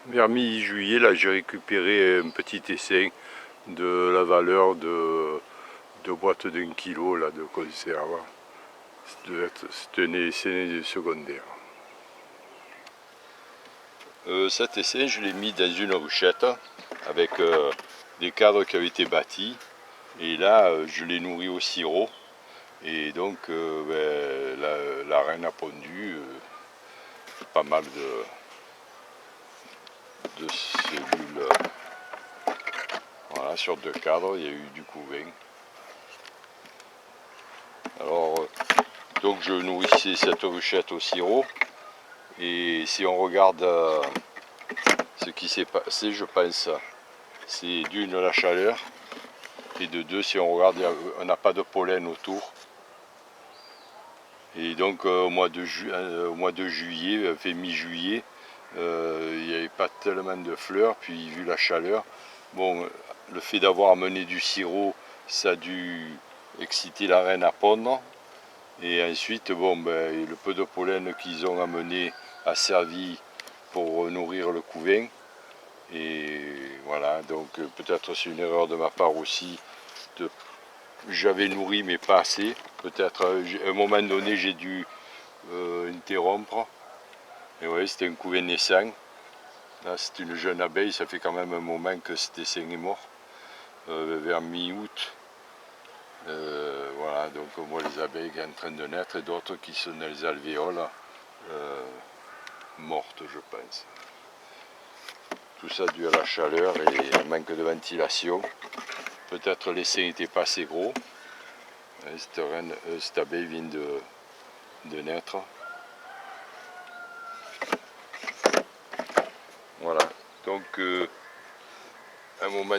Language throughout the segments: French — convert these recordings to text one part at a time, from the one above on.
Vers mi-juillet, là, j'ai récupéré un petit essaim de la valeur de boîtes d'1 kilo là, de conserve. C'est un essai secondaire. Cet essai, je l'ai mis dans une ruchette avec des cadres qui avaient été bâtis. Et là, je l'ai nourri au sirop. Et donc, la reine a pondu pas mal de cellules. Voilà, sur 2 cadres, il y a eu du couvain. Alors, donc je nourrissais cette ruchette au sirop. Et si on regarde ce qui s'est passé, je pense, c'est d'une la chaleur. Et de deux, si on regarde, on n'a pas de pollen autour. Et donc au mois de juillet, fait mi-juillet, il n'y avait pas tellement de fleurs, puis vu la chaleur, bon, le fait d'avoir amené du sirop, ça a dû exciter la reine à pondre. Et ensuite, bon, le peu de pollen qu'ils ont amené a servi pour nourrir le couvain. Et voilà, donc peut-être c'est une erreur de ma part aussi. J'avais nourri mais pas assez. Peut-être à un moment donné j'ai dû interrompre. Et oui, c'était un couvain naissant. Là c'est une jeune abeille, ça fait quand même un moment que cet essaim est mort. Vers mi-août. Voilà, donc on voit les abeilles qui sont en train de naître et d'autres qui sont dans les alvéoles mortes, je pense. Tout ça dû à la chaleur et un manque de ventilation. Peut-être l'essaim n'était pas assez gros. Cette abeille vient de naître. Voilà, donc un moment,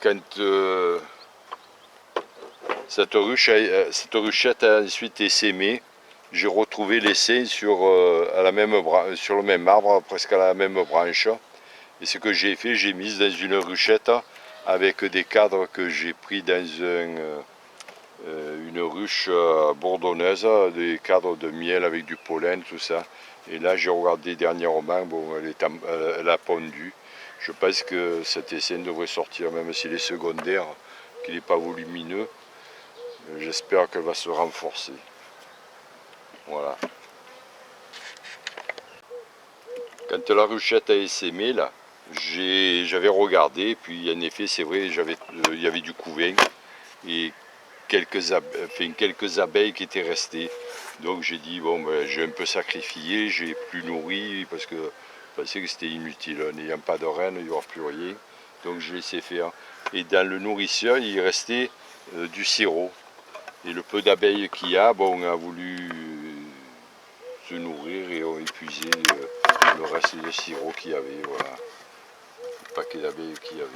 quand cette ruchette a ensuite essaimé, j'ai retrouvé l'essaim sur le même arbre, presque à la même branche. Et ce que j'ai fait, j'ai mis dans une ruchette avec des cadres que j'ai pris dans une ruche bourdonneuse, des cadres de miel avec du pollen, tout ça. Et là, j'ai regardé dernièrement, bon, elle a pondu. Je pense que cet essaim devrait sortir, même s'il est secondaire, qu'il n'est pas volumineux. J'espère qu'elle va se renforcer. Voilà. Quand la ruchette a essaimé, là, j'avais regardé, puis en effet, c'est vrai, il y avait du couvain et quelques abeilles qui étaient restées. Donc j'ai dit, bon, j'ai un peu sacrifié, j'ai plus nourri parce que je pensais que c'était inutile. N'ayant pas de reine, il n'y aura plus rien. Donc je laissais faire. Et dans le nourrisseur, il restait du sirop. Et le peu d'abeilles qu'il y a, bon, on a voulu se nourrir et ont épuisé le reste de sirop qu'il y avait. Voilà. Le paquet d'abeilles qu'il y avait.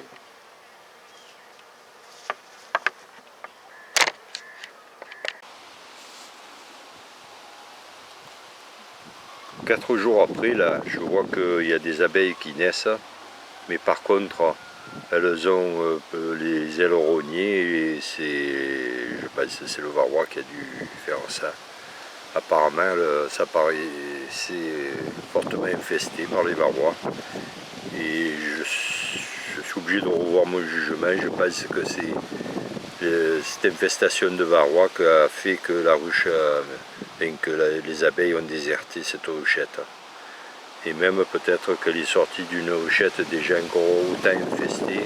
4 jours après, là, je vois qu'il y a des abeilles qui naissent, mais par contre, elles ont les ailes rognées et je pense que c'est le varroa qui a dû faire ça. Apparemment, ça paraissait fortement infesté par les varrois. Et je suis obligé de revoir mon jugement. Je pense que c'est cette infestation de varroa qui a fait que la ruche, les abeilles ont déserté cette ruchette. Et même peut-être qu'elle est sortie d'une ruchette déjà encore autant infestée.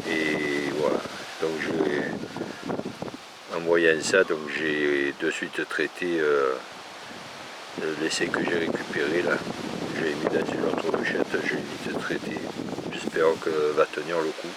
Et voilà. Donc en voyant ça, donc j'ai de suite traité l'essai que j'ai récupéré là. Je l'ai mis dans une autre ruchette, je l'ai vite traité. J'espère qu'elle va tenir le coup.